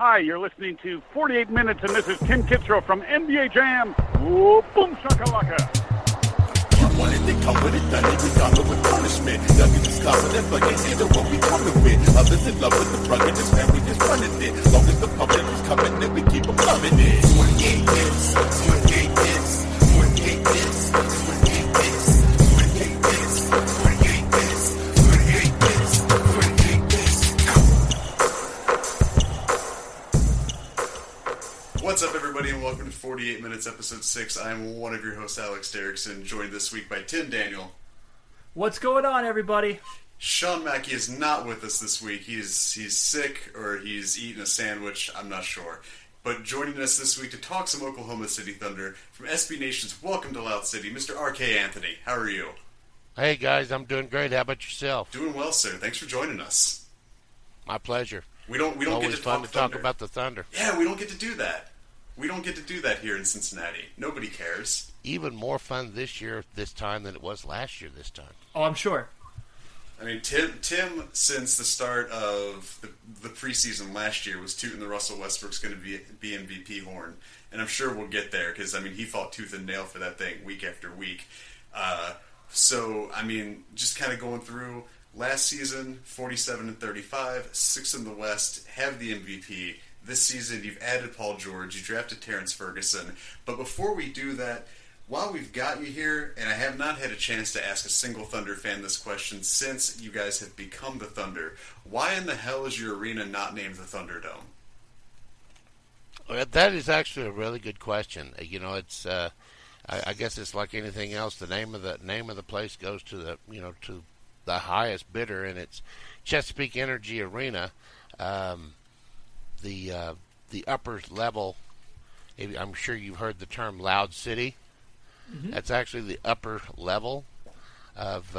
Hi, you're listening to 48 Minutes, and this is Tim Kitzrow from NBA Jam. Whoa, boom, shakalaka. You wanted to come with it, done it, we got it with punishment. Nuggets is confident, but you see the what we coming with. Others in love with the ruggedness, man, we just running it. Long as the public is coming, then we keep them coming in. 28 hits, 28 hits, 28 hits, 28 hits, 28 hits, 28 hits, 28 hits, 28 hits. What's up, everybody, and welcome to 48 Minutes, Episode 6. I'm one of your hosts, Alex Derrickson, joined this week by Tim Daniel. What's going on, everybody? Sean Mackey is not with us this week. He's sick, or he's eating a sandwich, I'm not sure. But joining us this week to talk some Oklahoma City Thunder from SB Nation's Welcome to Loud City, Mr. R.K. Anthony. How are you? Hey, guys, I'm doing great. How about yourself? Doing well, sir. Thanks for joining us. My pleasure. We don't Always get to fun talk to talk Thunder. about the Thunder. Yeah, we don't get to do that. We don't get to do that here in Cincinnati. Nobody cares. Even more fun this year, this time, than it was last year this time. Oh, I'm sure. I mean, Tim, since the start of the preseason last year, was tooting the Russell Westbrook's going to be MVP horn, and I'm sure we'll get there because I mean he fought tooth and nail for that thing week after week. So I mean, just kind of going through last season, 47-35, 6th in the West, have the MVP. This season, you've added Paul George, you drafted Terrence Ferguson. But before we do that, while we've got you here, and I have not had a chance to ask a single Thunder fan this question since you guys have become the Thunder, why in the hell is your arena not named the Thunderdome? That is actually a really good question. You know, it's I guess it's like anything else. The name of the place goes to to the highest bidder, and it's Chesapeake Energy Arena. The upper level, I'm sure you've heard the term Loud City. Mm-hmm. That's actually the upper level of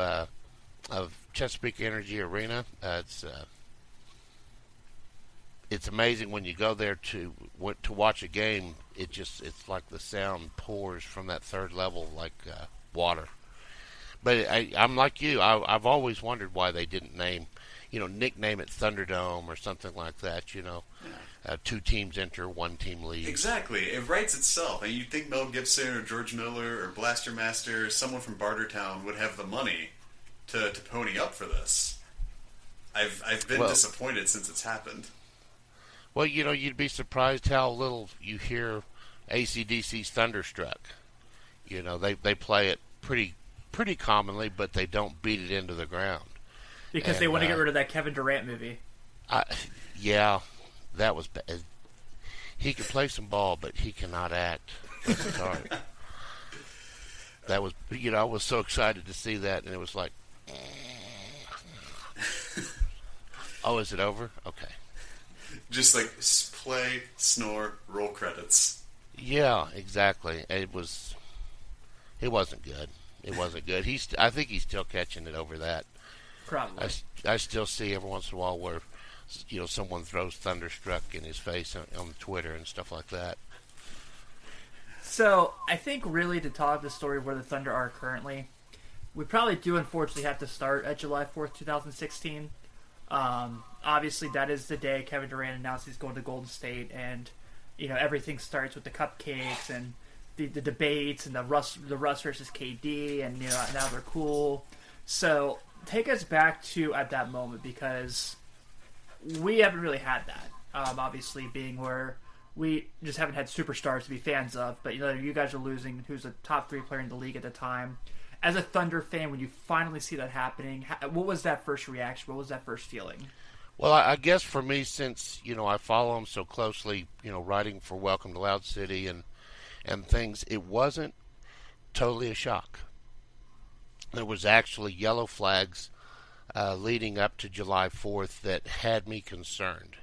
Chesapeake Energy Arena. It's amazing when you go there to watch a game. It's like the sound pours from that third level like water. But I'm like you. I've always wondered why they didn't nickname it Thunderdome or something like that. Two teams enter, one team leaves. Exactly. It writes itself. And you'd think Mel Gibson or George Miller or Blaster Master or someone from Bartertown would have the money to pony up for this. I've been disappointed since it's happened. Well, you'd be surprised how little you hear AC/DC's Thunderstruck. They play it pretty commonly, but they don't beat it into the ground. Because they want to get rid of that Kevin Durant movie. Yeah, that was bad. He can play some ball, but he cannot act. Sorry. That was, I was so excited to see that, and it was like, oh, is it over? Okay. Just like play, snore, roll credits. Yeah, exactly. It wasn't good. It wasn't good. I think he's still catching it over that. Probably. I still see every once in a while where someone throws Thunderstruck in his face on Twitter and stuff like that. So I think really to talk the story of where the Thunder are currently, we probably do unfortunately have to start at July 4th, 2016. Obviously that is the day Kevin Durant announced he's going to Golden State, and everything starts with the cupcakes and the debates and the Russ versus KD, and now they're cool. So take us back to at that moment, because we haven't really had that. Obviously, being where we just haven't had superstars to be fans of. But you guys are losing who's a top 3 player in the league at the time. As a Thunder fan, when you finally see that happening, what was that first reaction? What was that first feeling? Well, I guess for me, since I follow them so closely, writing for Welcome to Loud City and things, it wasn't totally a shock. There was actually yellow flags leading up to July 4th that had me concerned.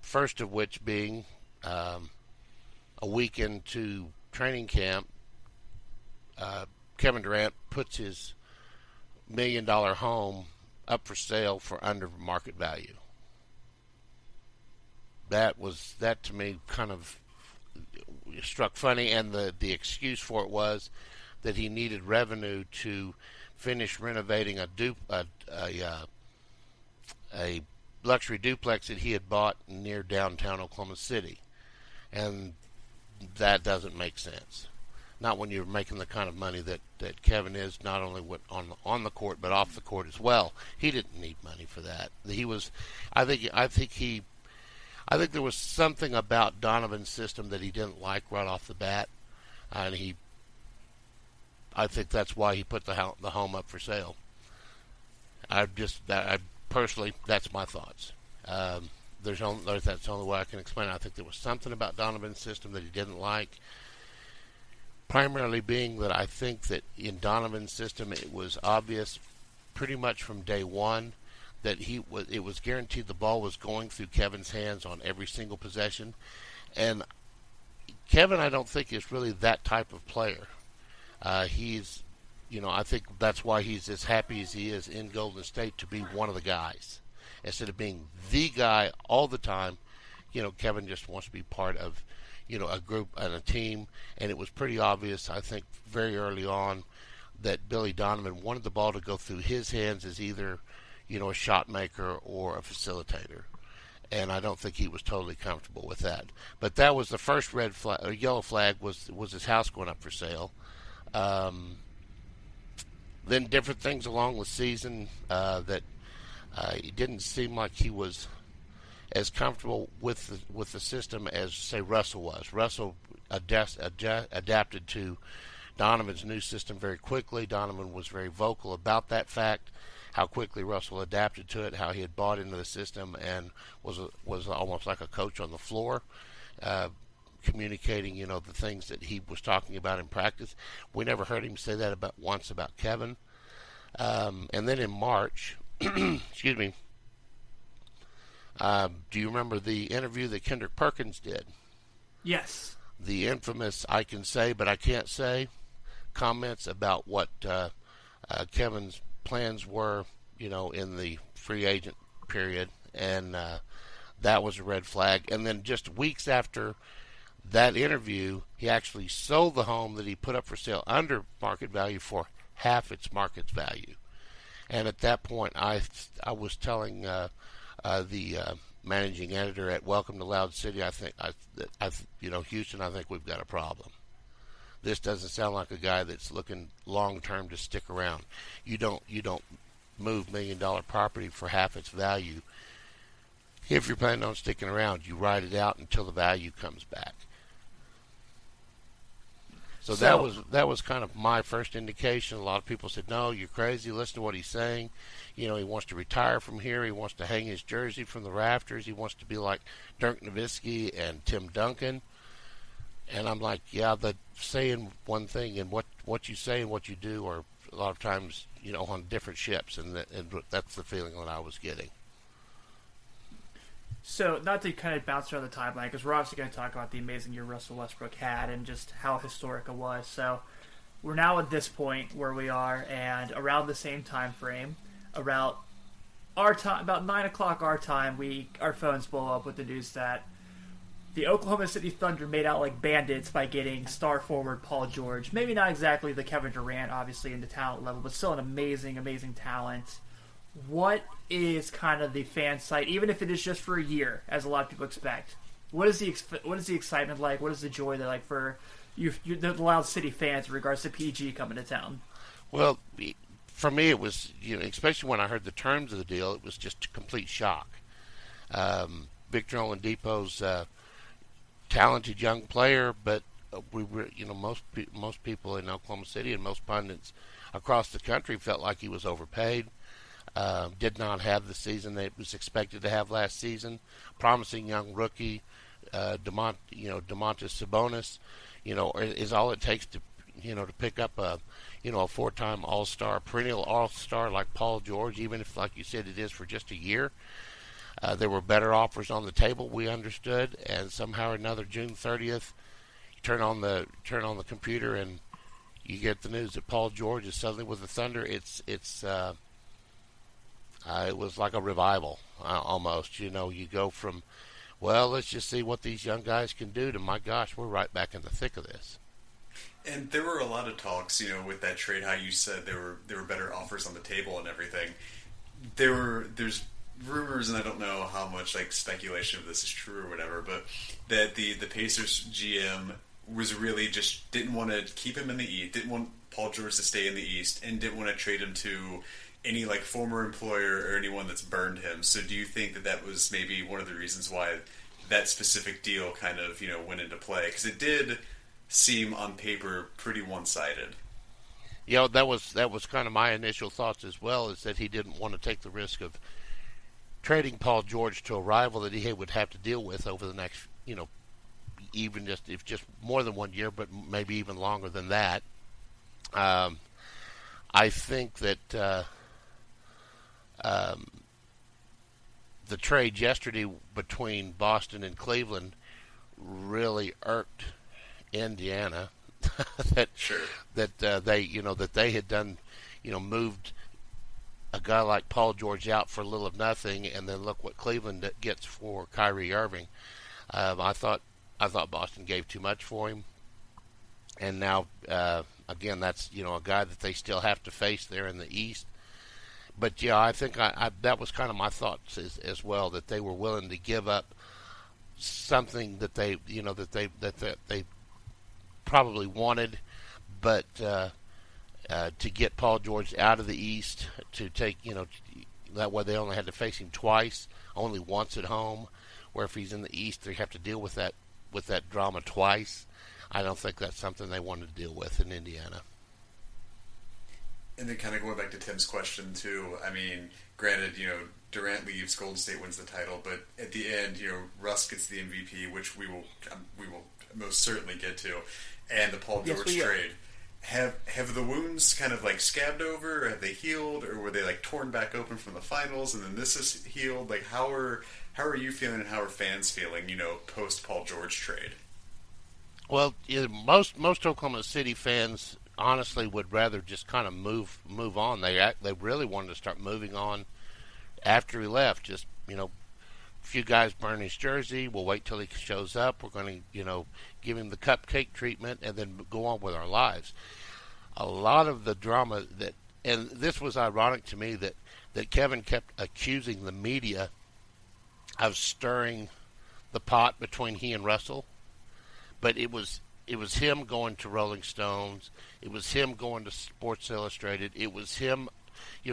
First of which being a week into training camp, Kevin Durant puts his $1 million home up for sale for under market value. That to me kind of struck funny, and the excuse for it was that he needed revenue to finish renovating a luxury duplex that he had bought near downtown Oklahoma City, and that doesn't make sense. Not when you're making the kind of money that Kevin is, not only on the court but off the court as well. He didn't need money for that. I think there was something about Donovan's system that he didn't like right off the bat, and I think that's why he put the home up for sale. Personally, that's my thoughts. That's the only way I can explain it. I think there was something about Donovan's system that he didn't like. Primarily being that I think that in Donovan's system it was obvious pretty much from day one that it was guaranteed the ball was going through Kevin's hands on every single possession. And Kevin, I don't think, is really that type of player. I think that's why he's as happy as he is in Golden State to be one of the guys. Instead of being the guy all the time, Kevin just wants to be part of, a group and a team. And it was pretty obvious, I think, very early on that Billy Donovan wanted the ball to go through his hands as either, a shot maker or a facilitator. And I don't think he was totally comfortable with that. But that was the first yellow flag was his house going up for sale. Then different things along the season that it didn't seem like he was as comfortable with the system as, say, Russell was. Russell adapted to Donovan's new system very quickly. Donovan was very vocal about that fact, how quickly Russell adapted to it, how he had bought into the system and was almost like a coach on the floor, communicating, the things that he was talking about in practice. We never heard him say that once about Kevin. And then in March, excuse me, do you remember the interview that Kendrick Perkins did? Yes. The infamous "I can say but I can't say" comments about what Kevin's plans were, in the free agent period, and that was a red flag. And then just weeks after that interview, he actually sold the home that he put up for sale under market value for half its market value. And at that point, I was telling the managing editor at Welcome to Loud City, Houston, I think we've got a problem. This doesn't sound like a guy that's looking long term to stick around. You don't move $1 million property for half its value. If you're planning on sticking around, you ride it out until the value comes back. So that was kind of my first indication. A lot of people said, "No, you're crazy. Listen to what he's saying. He wants to retire from here. He wants to hang his jersey from the rafters. He wants to be like Dirk Nowitzki and Tim Duncan." And I'm like, yeah, that saying one thing and what you say and what you do are a lot of times, on different ships, and that's the feeling that I was getting. So, not to kind of bounce around the timeline, because we're obviously going to talk about the amazing year Russell Westbrook had and just how historic it was. So, we're now at this point where we are, and around the same time frame, around our time, about 9 o'clock our time, our phones blow up with the news that the Oklahoma City Thunder made out like bandits by getting star forward Paul George. Maybe not exactly the Kevin Durant, obviously, in the talent level, but still an amazing, amazing talent. What is kind of the fan site, even if it is just for a year, as a lot of people expect? What is the excitement like? What is the joy like for you, the Loud City fans, in regards to PG coming to town? Well, for me, it was, especially when I heard the terms of the deal, it was just a complete shock. Victor Oladipo's talented young player, but we were, most people in Oklahoma City and most pundits across the country felt like he was overpaid. Did not have the season that was expected to have last season. Promising young rookie, Domantas Sabonis, is all it takes to pick up a 4-time All-Star, perennial All-Star like Paul George, even if, like you said, it is for just a year. There were better offers on the table, we understood, and somehow or another, June 30th, you turn on the computer and you get the news that Paul George is suddenly with the Thunder. It was like a revival, almost. You go from, well, let's just see what these young guys can do, to, my gosh, we're right back in the thick of this. And there were a lot of talks, with that trade, how you said there were better offers on the table and everything. There's rumors, and I don't know how much like speculation of this is true or whatever, but that the Pacers GM was really just didn't want to keep him in the East, didn't want Paul George to stay in the East, and didn't want to trade him to any like former employer or anyone that's burned him. So do you think that that was maybe one of the reasons why that specific deal kind of went into play? Because it did seem on paper pretty one-sided. That was kind of my initial thoughts as well, is that he didn't want to take the risk of trading Paul George to a rival that he would have to deal with over the next, even just more than 1 year, but maybe even longer than that. I think that the trade yesterday between Boston and Cleveland really irked Indiana. that they had done, moved a guy like Paul George out for a little of nothing, and then look what Cleveland gets for Kyrie Irving. I thought Boston gave too much for him, and now again that's a guy that they still have to face there in the East. But I think that was kind of my thoughts as well, that they were willing to give up something that they they probably wanted, but to get Paul George out of the East, to take that way they only had to face him twice, only once at home. Where if he's in the East, they have to deal with that drama twice. I don't think that's something they wanted to deal with in Indiana. And then kind of going back to Tim's question too, I mean, granted, Durant leaves, Golden State wins the title, but at the end, Russ gets the MVP, which we will most certainly get to, and the Paul George trade. Have the wounds kind of like scabbed over, or have they healed, or were they like torn back open from the finals, and then this is healed? Like how are you feeling, and how are fans feeling, post Paul George trade? Well, most Oklahoma City fans honestly would rather just kind of move on. They really wanted to start moving on after he left. Just a few guys burn his jersey. We'll wait till he shows up. We're going to give him the cupcake treatment and then go on with our lives. A lot of the drama and this was ironic to me, that Kevin kept accusing the media of stirring the pot between he and Russell, but it was him going to Rolling Stones. It was him going to Sports Illustrated. It was him,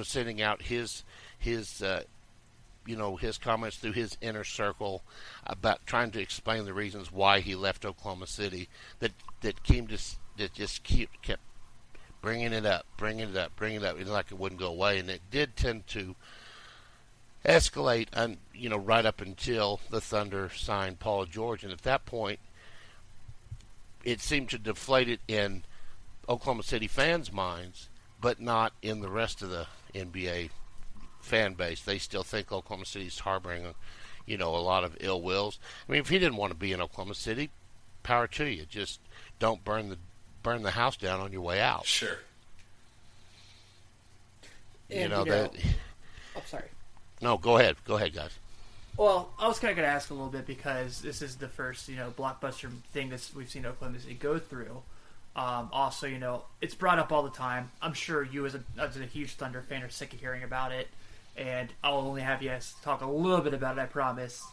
sending out his comments through his inner circle about trying to explain the reasons why he left Oklahoma City. That just kept bringing it up, and like it wouldn't go away. And it did tend to escalate, right up until the Thunder signed Paul George, and at that point, it seemed to deflate it in Oklahoma City fans' minds, but not in the rest of the NBA fan base. They still think Oklahoma City's harboring, a lot of ill wills. I mean, if he didn't want to be in Oklahoma City, power to you. Just don't burn the house down on your way out. Sure. And, I'm sorry. No, go ahead, guys. Well, I was kind of going to ask a little bit, because this is the first, blockbuster thing that we've seen Oklahoma City go through. Also, it's brought up all the time. I'm sure you, as a huge Thunder fan, are sick of hearing about it, and I'll only have you guys talk a little bit about it, I promise.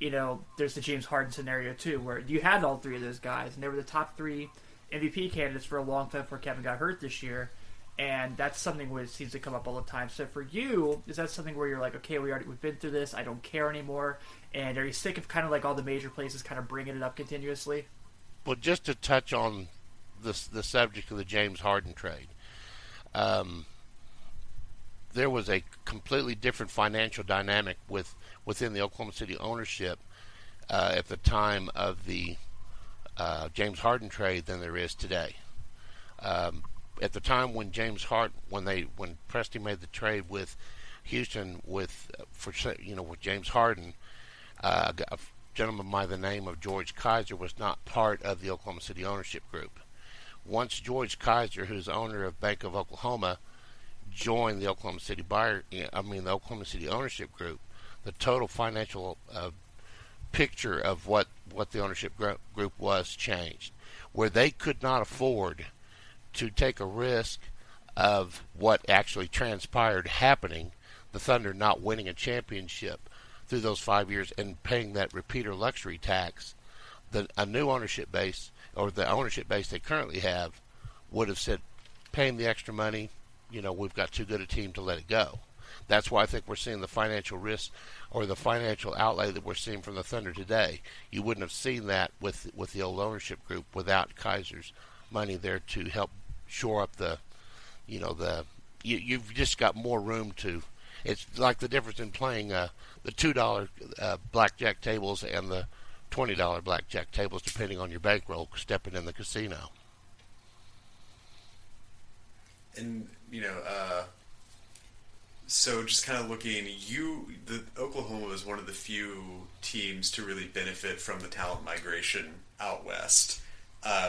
There's the James Harden scenario, too, where you had all three of those guys, and they were the top 3 MVP candidates for a long time before Kevin got hurt this year. And that's something where it seems to come up all the time. So for you, is that something where you're like, okay, we've been through this, I don't care anymore? And are you sick of kind of like all the major places kind of bringing it up continuously? Well, just to touch on the subject of the James Harden trade, there was a completely different financial dynamic within the Oklahoma City ownership at the time of the James Harden trade than there is today. At the time when when Presti made the trade with Houston with James Harden, a gentleman by the name of George Kaiser was not part of the Oklahoma City ownership group. Once George Kaiser, who's owner of Bank of Oklahoma, joined the Oklahoma City the Oklahoma City ownership group, the total financial picture of what the ownership group was changed, where they could not afford to take a risk of what actually transpired happening. the Thunder not winning a championship through those 5 years and paying that repeater luxury tax, a new ownership base, or the ownership base they currently have, would have said, paying the extra money, we've got too good a team to let it go. That's why I think we're seeing the financial risk or the financial outlay that we're seeing from the Thunder today. You wouldn't have seen that with the old ownership group without Kaiser's money there to help shore up you've just got more room to. It's like the difference in playing the $2 blackjack tables and the $20 blackjack tables, depending on your bankroll, stepping in the casino. And so just kind of looking, the Oklahoma was one of the few teams to really benefit from the talent migration out west.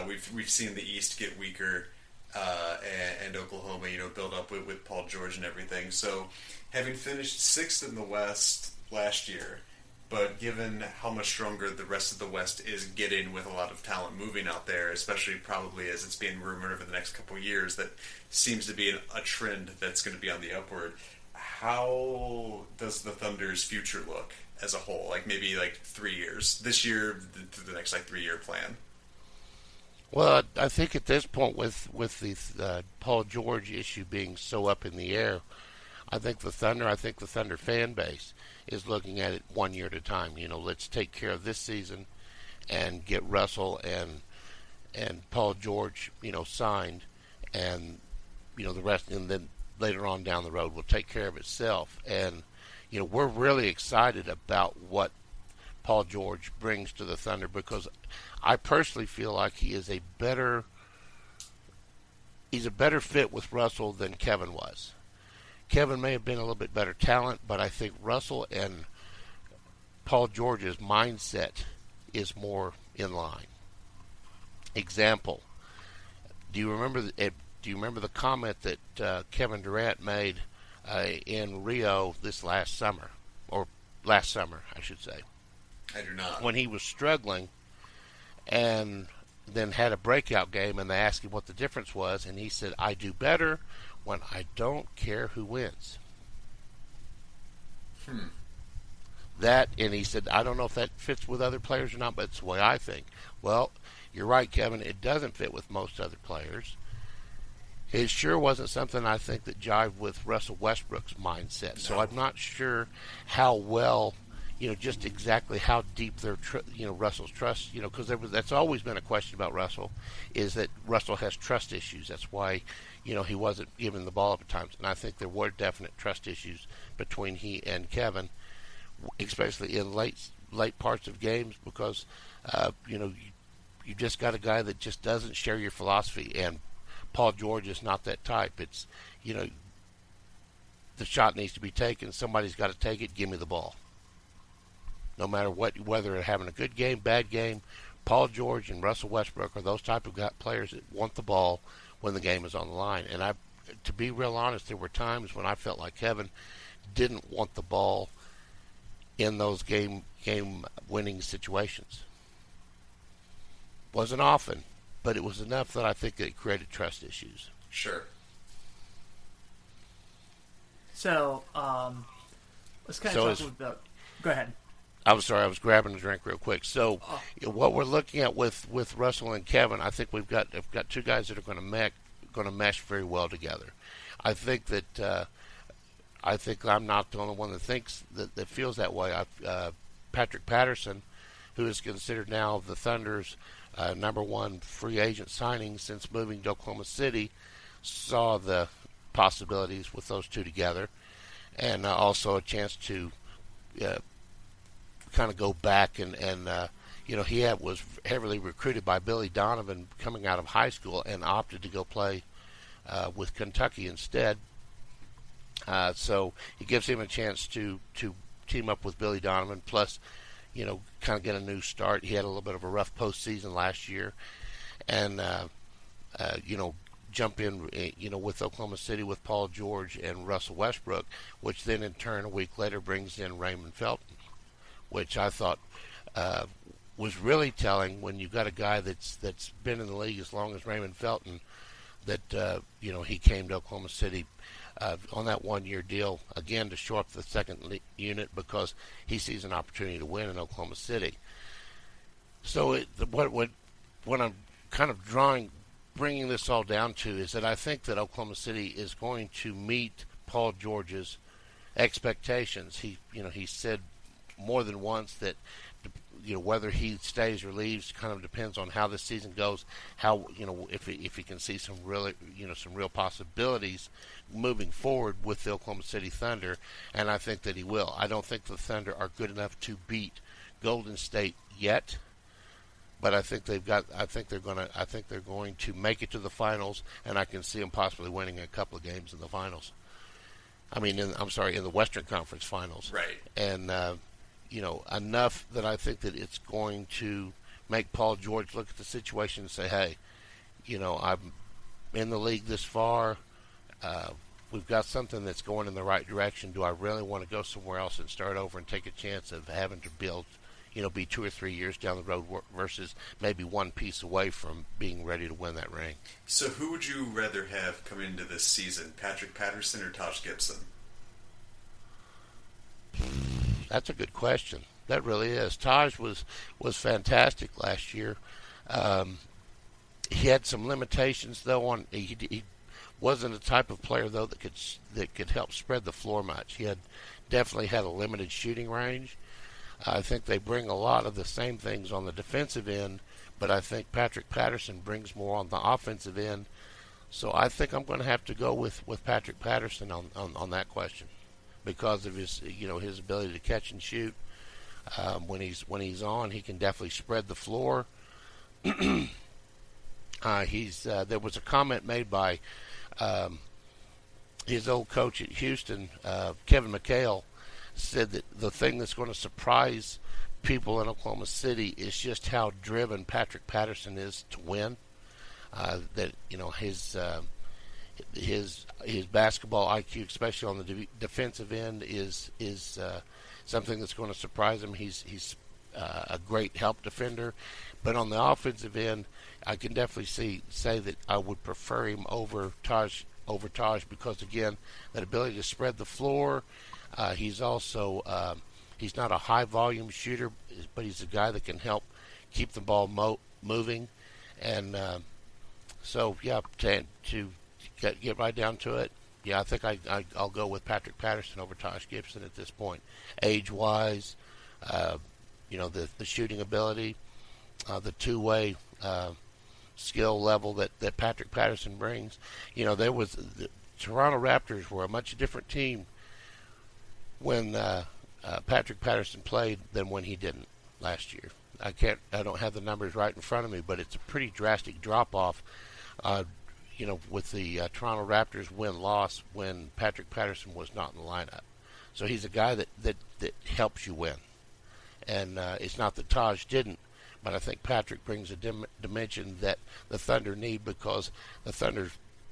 We've seen the East get weaker, and Oklahoma, build up with Paul George and everything. So, having finished 6th in the West last year, but given how much stronger the rest of the West is getting with a lot of talent moving out there, especially probably as it's being rumored over the next couple of years, that seems to be a trend that's going to be on the upward. How does the Thunder's future look as a whole? Like maybe 3 years, this year to the next 3-year plan. Well, I think at this point, with the Paul George issue being so up in the air, I think the Thunder fan base is looking at it 1 year at a time. Let's take care of this season and get Russell and Paul George, signed, and the rest, and then later on down the road will take care of itself. And we're really excited about what Paul George brings to the Thunder, because I personally feel like he's a better fit with Russell than Kevin was. Kevin may have been a little bit better talent, but I think Russell and Paul George's mindset is more in line. Example: do you remember the comment that Kevin Durant made in Rio last summer, I should say? I do not. When he was struggling and then had a breakout game, and they asked him what the difference was, and he said, "I do better when I don't care who wins." That, and he said, I don't know if that fits with other players or not, but it's the way I think. Well, you're right, Kevin. It doesn't fit with most other players. It sure wasn't something I think that jived with Russell Westbrook's mindset. So I'm not sure how well, just exactly how deep their, Russell's trust, because that's always been a question about Russell, is that Russell has trust issues. That's why, he wasn't given the ball up at times. And I think there were definite trust issues between he and Kevin, especially in late parts of games, because, you just got a guy that just doesn't share your philosophy, and Paul George is not that type. It's, the shot needs to be taken. Somebody's got to take it. Give me the ball. No matter whether they're having a good game, bad game, Paul George and Russell Westbrook are those type of players that want the ball when the game is on the line. And to be real honest, there were times when I felt like Kevin didn't want the ball in those game-winning situations. Wasn't often, but it was enough that I think it created trust issues. Sure. So, let's kind of talk about. Go ahead. I'm sorry, I was grabbing a drink real quick. So, what we're looking at with Russell and Kevin, I think we've got two guys that are going to mesh very well together. I think that I'm not the only one that thinks that feels that way. Patrick Patterson, who is considered now the Thunder's number one free agent signing since moving to Oklahoma City, saw the possibilities with those two together, and also a chance to kind of go back and he was heavily recruited by Billy Donovan coming out of high school and opted to go play with Kentucky instead. So it gives him a chance to team up with Billy Donovan, plus kind of get a new start. He had a little bit of a rough postseason last year, and jump in, with Oklahoma City with Paul George and Russell Westbrook, which then in turn a week later brings in Raymond Felton, which I thought was really telling when you've got a guy that's been in the league as long as Raymond Felton, that he came to Oklahoma City on that 1-year deal, again, to shore up the second unit because he sees an opportunity to win in Oklahoma City. So what I'm kind of bringing this all down to is that I think that Oklahoma City is going to meet Paul George's expectations. He said more than once that whether he stays or leaves kind of depends on how this season goes. How if he can see some real possibilities moving forward with the Oklahoma City Thunder, and I think that he will. I don't think the Thunder are good enough to beat Golden State yet, but I think they're going to make it to the finals, and I can see them possibly winning a couple of games in the finals. I mean, in the Western Conference Finals. Right. And enough that I think that it's going to make Paul George look at the situation and say, hey, I'm in the league this far. We've got something that's going in the right direction. Do I really want to go somewhere else and start over and take a chance of having to build, be 2 or 3 years down the road versus maybe one piece away from being ready to win that ring? So who would you rather have come into this season, Patrick Patterson or Taj Gibson? That's a good question. That really is. Taj was fantastic last year. He had some limitations though. He wasn't the type of player though that could help spread the floor much. He definitely had a limited shooting range. I think they bring a lot of the same things on the defensive end, but I think Patrick Patterson brings more on the offensive end. So I think I'm going to have to go with Patrick Patterson on that question, because of his his ability to catch and shoot. When he's on, he can definitely spread the floor. There was a comment made by his old coach at Houston, Kevin McHale, said that the thing that's going to surprise people in Oklahoma City is just how driven Patrick Patterson is to win. That his basketball IQ, especially on the defensive end, is something that's going to surprise him. He's a great help defender, but on the offensive end, I can definitely say that I would prefer him over Taj because, again, that ability to spread the floor. He's also he's not a high volume shooter, but he's a guy that can help keep the ball moving, and so yeah, to get right down to it, yeah, I think I'll go with Patrick Patterson over Taj Gibson at this point. Age-wise, the shooting ability, the two-way skill level that Patrick Patterson brings. The Toronto Raptors were a much different team when Patrick Patterson played than when he didn't last year. I don't have the numbers right in front of me, but it's a pretty drastic drop-off. With the Toronto Raptors win-loss when Patrick Patterson was not in the lineup. So he's a guy that helps you win. And it's not that Taj didn't, but I think Patrick brings a dimension that the Thunder need, because the Thunder's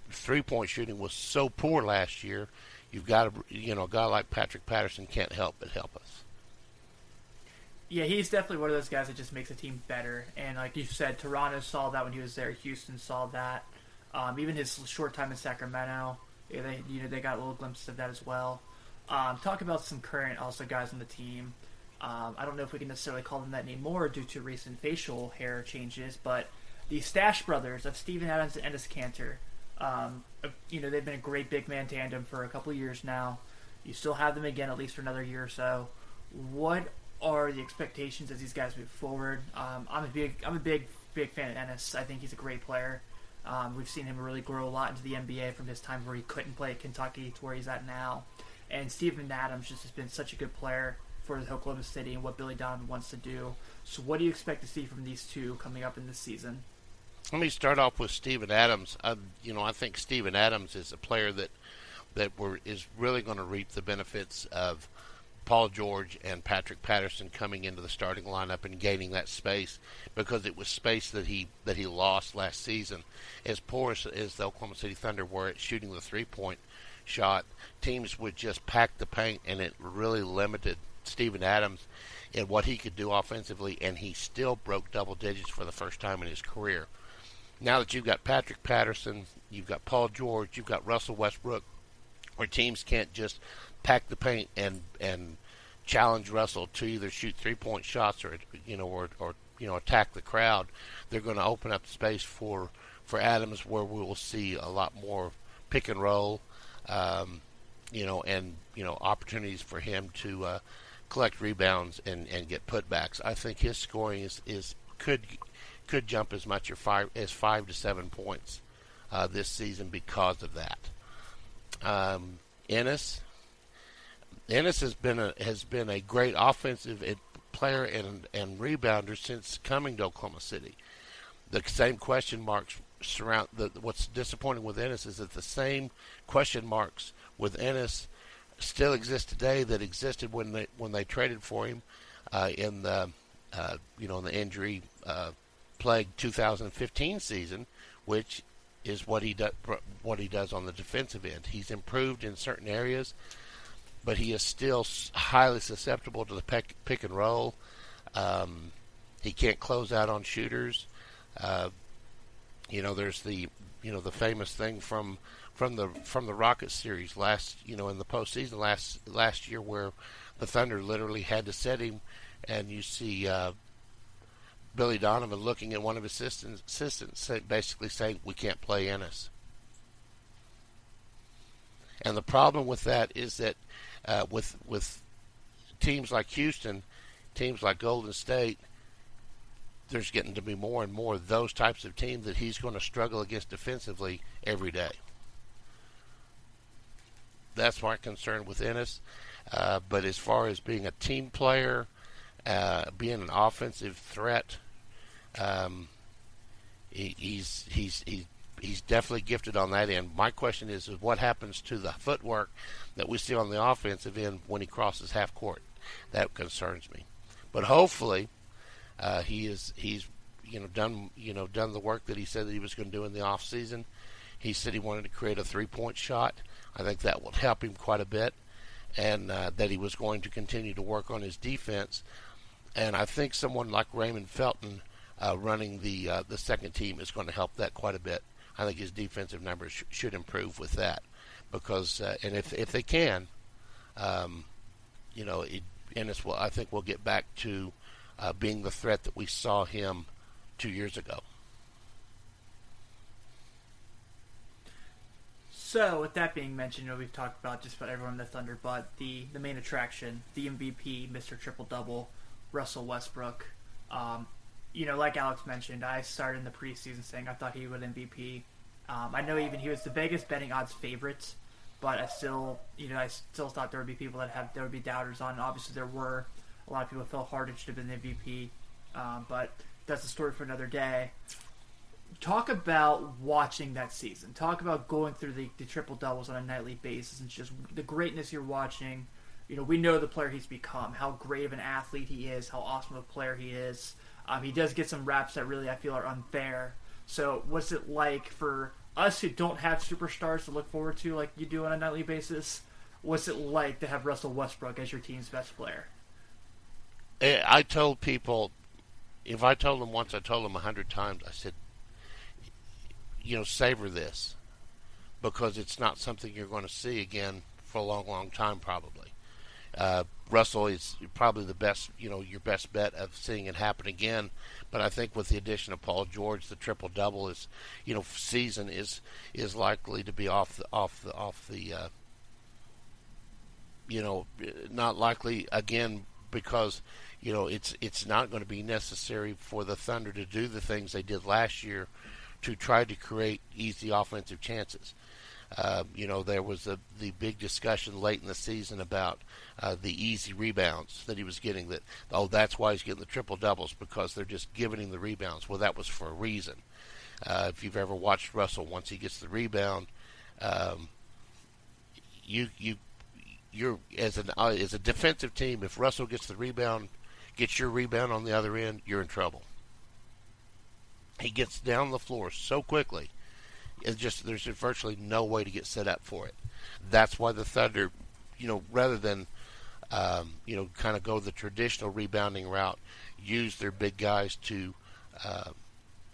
three-point shooting was so poor last year. You've got a guy like Patrick Patterson can't help but help us. Yeah, he's definitely one of those guys that just makes a team better. And like you said, Toronto saw that when he was there. Houston saw that. Even his short time in Sacramento, they got little glimpses of that as well. Talk about some current also guys on the team. I don't know if we can necessarily call them that anymore due to recent facial hair changes, but the Stash brothers of Steven Adams and Enes Kanter. They've been a great big man tandem for a couple of years now. You still have them again at least for another year or so. What are the expectations as these guys move forward? I'm a big fan of Enes. I think he's a great player. We've seen him really grow a lot into the NBA from his time where he couldn't play at Kentucky to where he's at now. And Steven Adams just has been such a good player for Oklahoma City and what Billy Donovan wants to do. So what do you expect to see from these two coming up in this season? Let me start off with Steven Adams. I think Steven Adams is a player that is really going to reap the benefits of Paul George and Patrick Patterson coming into the starting lineup and gaining that space, because it was space that he lost last season. As poor as the Oklahoma City Thunder were at shooting the three-point shot, teams would just pack the paint, and it really limited Steven Adams in what he could do offensively, and he still broke double digits for the first time in his career. Now that you've got Patrick Patterson, you've got Paul George, you've got Russell Westbrook, where teams can't just pack the paint and challenge Russell to either shoot 3-point shots or attack the crowd. They're going to open up space for Adams, where we will see a lot more pick and roll, opportunities for him to collect rebounds and get putbacks. I think his scoring could jump as much as 5 to 7 points this season because of that. Ennis has been a great offensive player and rebounder since coming to Oklahoma City. The same question marks surround what's disappointing with Ennis is that the same question marks with Ennis still exist today that existed when they traded for him in the injury plagued 2015 season, which is what he does on the defensive end. He's improved in certain areas, but he is still highly susceptible to the pick and roll. He can't close out on shooters. There's the famous thing from the Rockets series in the postseason last year, where the Thunder literally had to set him, and you see Billy Donovan looking at one of his assistants basically saying, "We can't play Ennis." And the problem with that is that with teams like Houston, teams like Golden State, there's getting to be more and more of those types of teams that he's going to struggle against defensively every day. That's my concern with Ennis. But as far as being a team player, being an offensive threat, he's definitely gifted on that end. My question is what happens to the footwork that we see on the offensive end when he crosses half court? That concerns me. But hopefully, he's done the work that he said that he was going to do in the off season. He said he wanted to create a 3-point shot. I think that will help him quite a bit, and that he was going to continue to work on his defense. And I think someone like Raymond Felton running the second team is going to help that quite a bit. I think his defensive numbers should improve with that, because and if they can, Ennis will get back to being the threat that we saw him 2 years ago. So, with that being mentioned, we've talked about just about everyone in the Thunder, but the main attraction, the MVP, Mr. Triple-Double, Russell Westbrook. Like Alex mentioned, I started in the preseason saying I thought he would MVP. I know even he was the Vegas betting odds favorite, but I still thought there would be people there would be doubters on. Obviously, there were a lot of people felt Harden should have been the MVP, but that's a story for another day. Talk about watching that season. Talk about going through the triple doubles on a nightly basis and just the greatness you're watching. We know the player he's become, how great of an athlete he is, how awesome of a player he is. He does get some raps that really I feel are unfair. So what's it like for us who don't have superstars to look forward to like you do on a nightly basis? What's it like to have Russell Westbrook as your team's best player? I told people, if I told them once, I told them 100 times, I said, savor this, because it's not something you're going to see again for a long, long time probably. Russell is probably the best, your best bet of seeing it happen again. But I think with the addition of Paul George, the triple-double season is likely to be off the not likely again, because it's not going to be necessary for the Thunder to do the things they did last year to try to create easy offensive chances. There was the big discussion late in the season about the easy rebounds that he was getting. That's why he's getting the triple doubles, because they're just giving him the rebounds. Well, that was for a reason. If you've ever watched Russell, once he gets the rebound, you're as a defensive team. If Russell gets the rebound, gets your rebound on the other end, you're in trouble. He gets down the floor so quickly. There's virtually no way to get set up for it. That's why the Thunder, rather than, kind of go the traditional rebounding route, use their big guys to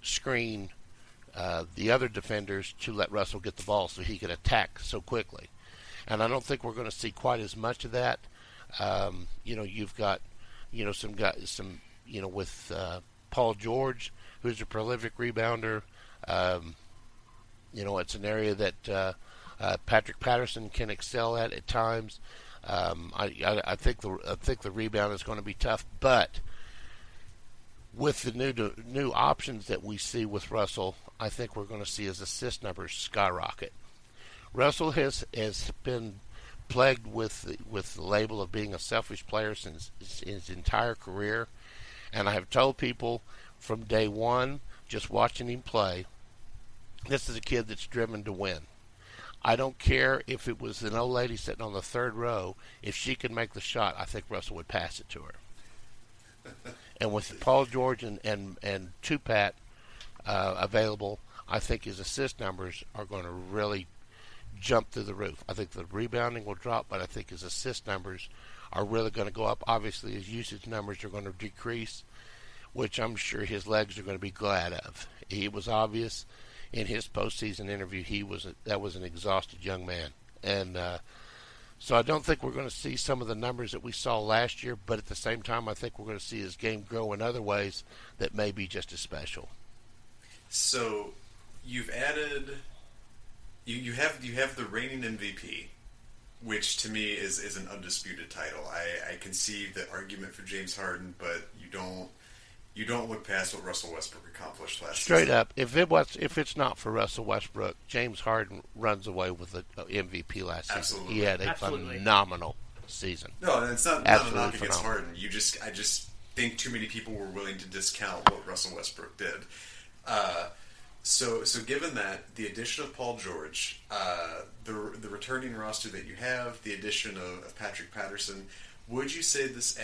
screen the other defenders to let Russell get the ball so he could attack so quickly. and I don't think we're going to see quite as much of that. You've got, some guys, with Paul George, who's a prolific rebounder. It's an area that Patrick Patterson can excel at times. I think the rebound is going to be tough, but with the new options that we see with Russell, I think we're going to see his assist numbers skyrocket. Russell has been plagued with the label of being a selfish player since his entire career, and I have told people from day one, just watching him play, this is a kid that's driven to win. I don't care if it was an old lady sitting on the third row. If she could make the shot, I think Russell would pass it to her. And with Paul George and Tupat available, I think his assist numbers are going to really jump through the roof. I think the rebounding will drop, but I think his assist numbers are really going to go up. Obviously, his usage numbers are going to decrease, which I'm sure his legs are going to be glad of. He was obvious in his postseason interview. That was an exhausted young man, and so I don't think we're going to see some of the numbers that we saw last year. But at the same time, I think we're going to see his game grow in other ways that may be just as special. So you've added, you have the reigning MVP, which to me is an undisputed title. I concede the argument for James Harden, but you don't look past what Russell Westbrook accomplished last season. Straight up, if it's not for Russell Westbrook, James Harden runs away with the MVP last season. Absolutely. He had a phenomenal season. No, and it's not a knock against Harden. I just think too many people were willing to discount what Russell Westbrook did. So given that, the addition of Paul George, the returning roster that you have, the addition of Patrick Patterson, would you say this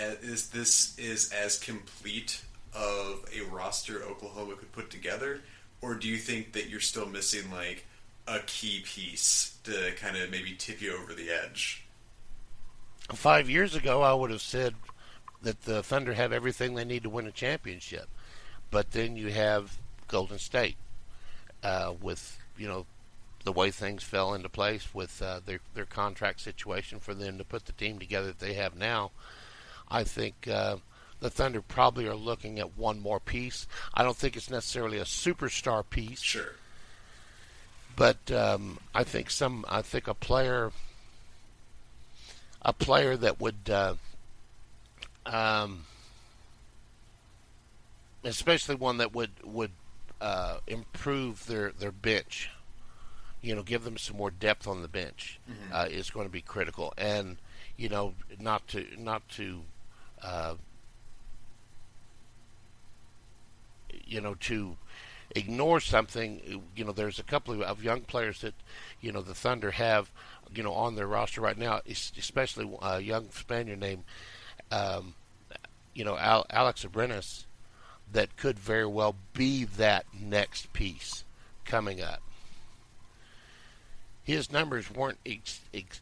is as complete of a roster Oklahoma could put together, or do you think that you're still missing like a key piece to kind of maybe tip you over the edge? 5 years ago, I would have said that the Thunder have everything they need to win a championship, but then you have Golden State with the way things fell into place with their contract situation for them to put the team together that they have now. I think the Thunder probably are looking at one more piece. I don't think it's necessarily a superstar piece. Sure. But I think a player that would, especially one that would improve their bench, give them some more depth on the bench, is going to be critical. And not to to ignore something. There's a couple of young players that the Thunder have on their roster right now, especially a young Spaniard named Alex Abrines, that could very well be that next piece coming up. His numbers weren't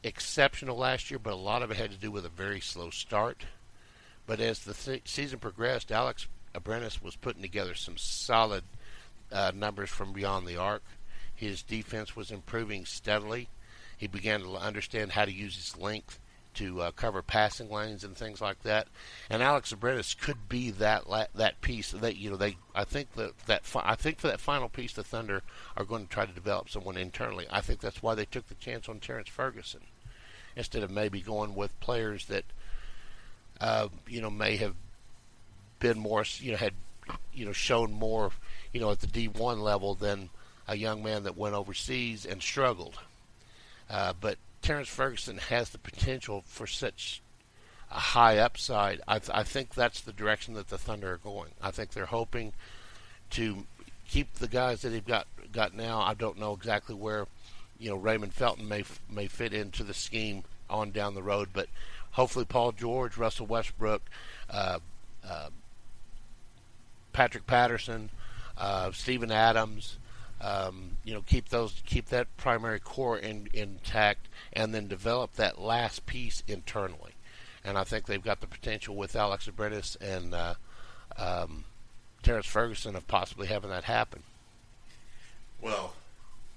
exceptional last year, but a lot of it had to do with a very slow start. But as the season progressed, Alex Abrines was putting together some solid numbers from beyond the arc. His defense was improving steadily. He began to understand how to use his length to cover passing lanes and things like that. And Alex Abrines could be that piece that I think for that final piece, the Thunder are going to try to develop someone internally. I think that's why they took the chance on Terrence Ferguson instead of maybe going with players that may have been more, had shown more, at the D1 level than a young man that went overseas and struggled. But Terrence Ferguson has the potential for such a high upside. I think that's the direction that the Thunder are going. I think they're hoping to keep the guys that they've got now. I don't know exactly where Raymond Felton may fit into the scheme on down the road, but hopefully Paul George, Russell Westbrook, Patrick Patterson, Steven Adams, keep that primary core intact, and then develop that last piece internally. And I think they've got the potential with Alex Abrines and Terrence Ferguson of possibly having that happen. Well,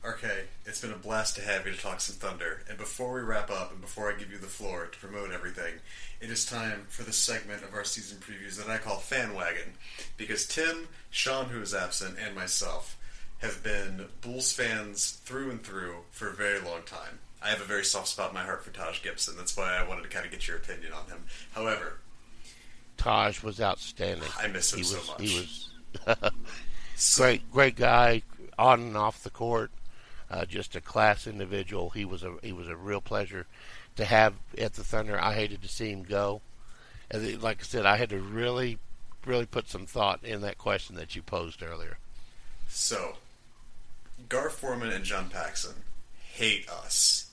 Okay, it's been a blast to have you to talk some Thunder. And before we wrap up, and before I give you the floor to promote everything, it is time for the segment of our season previews that I call Fan Wagon. Because Tim, Sean, who is absent, and myself have been Bulls fans through and through for a very long time. I have a very soft spot in my heart for Taj Gibson. That's why I wanted to kind of get your opinion on him. However, Taj was outstanding. I miss him so much. He was great guy on and off the court. Just a class individual. He was a real pleasure to have at the Thunder. I hated to see him go. And like I said, I had to really put some thought in that question that you posed earlier. So, Gar Forman and John Paxson hate us.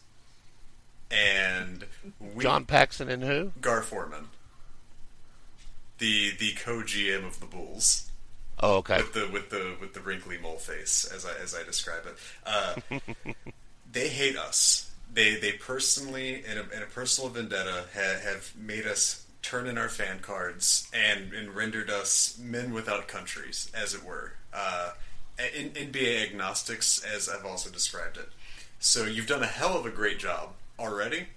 And John Paxson and who? Gar Forman. The co-GM of the Bulls. Oh, okay. With the wrinkly mole face, as I describe it. They hate us. They personally, in a personal vendetta, have made us turn in our fan cards and rendered us men without countries, as it were. NBA agnostics, as I've also described it. So you've done a hell of a great job already,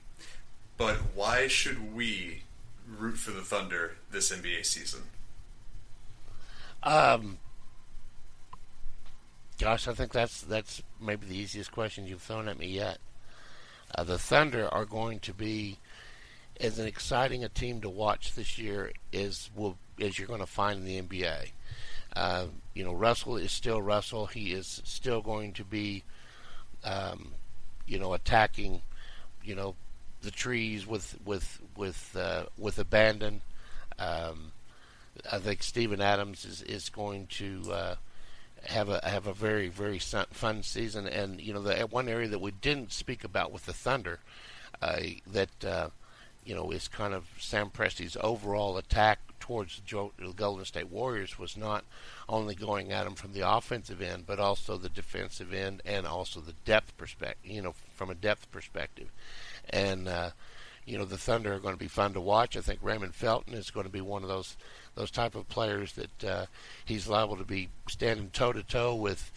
but why should we root for the Thunder this NBA season? Gosh, I think that's maybe the easiest question you've thrown at me yet. The Thunder are going to be as an exciting a team to watch this year as you're going to find in the NBA. Russell is still Russell. He is still going to be, attacking, the trees with abandon. I think Steven Adams is going to have a very, very fun season. And the one area that we didn't speak about with the Thunder is kind of Sam Presti's overall attack towards the Golden State Warriors was not only going at them from the offensive end, but also the defensive end and also the depth perspective. From a depth perspective, and the Thunder are going to be fun to watch. I think Raymond Felton is going to be one of those type of players that he's liable to be standing toe to toe with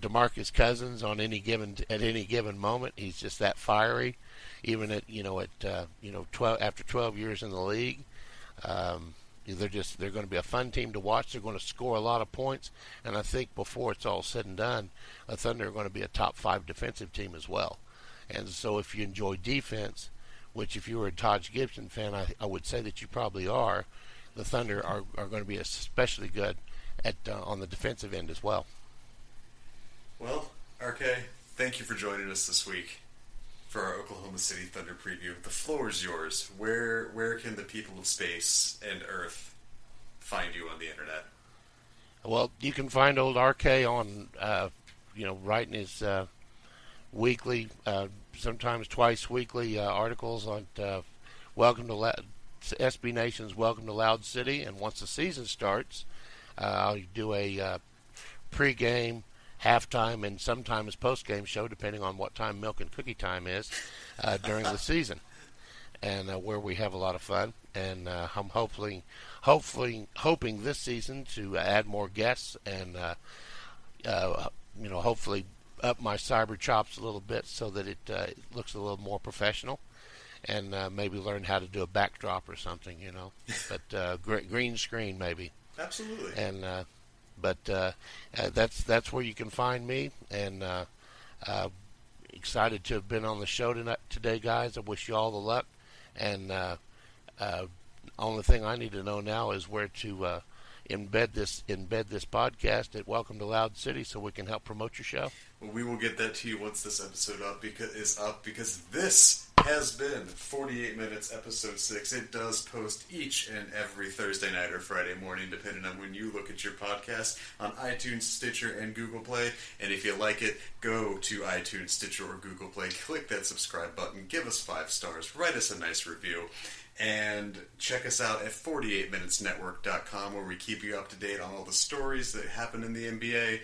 DeMarcus Cousins at any given moment. He's just that fiery, even at 12 after 12 years in the league. They're going to be a fun team to watch. They're going to score a lot of points, and I think before it's all said and done, the Thunder are going to be a top 5 defensive team as well. And so if you enjoy defense, which if you were a Taj Gibson fan, I would say that you probably are, the Thunder are going to be especially good on the defensive end as well. Well, RK, thank you for joining us this week for our Oklahoma City Thunder preview. The floor is yours. Where can the people of space and Earth find you on the internet? Well, you can find old RK on, writing his weekly, sometimes twice weekly articles on SB Nation's Welcome to Loud City. And once the season starts, I'll do a pregame, halftime, and sometimes postgame show, depending on what time Milk and Cookie Time is during the season, and where we have a lot of fun. And I'm hoping this season to add more guests and hopefully up my cyber chops a little bit so that it looks a little more professional, and maybe learn how to do a backdrop or something, but green screen maybe. Absolutely. And that's where you can find me, and excited to have been on the show today, guys. I wish you all the luck, and only thing I need to know now is where to embed this podcast at Welcome to Loud City so we can help promote your show. Well, we will get that to you once this episode is up, because this has been 48 Minutes, Episode 6. It does post each and every Thursday night or Friday morning, depending on when you look at your podcast, on iTunes, Stitcher, and Google Play. And if you like it, go to iTunes, Stitcher, or Google Play, click that subscribe button, give us 5 stars, write us a nice review, and check us out at 48minutesnetwork.com, where we keep you up to date on all the stories that happen in the NBA,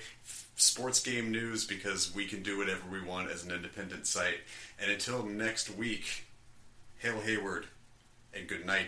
sports game news, because we can do whatever we want as an independent site. And until next week, hail Hayward, and good night.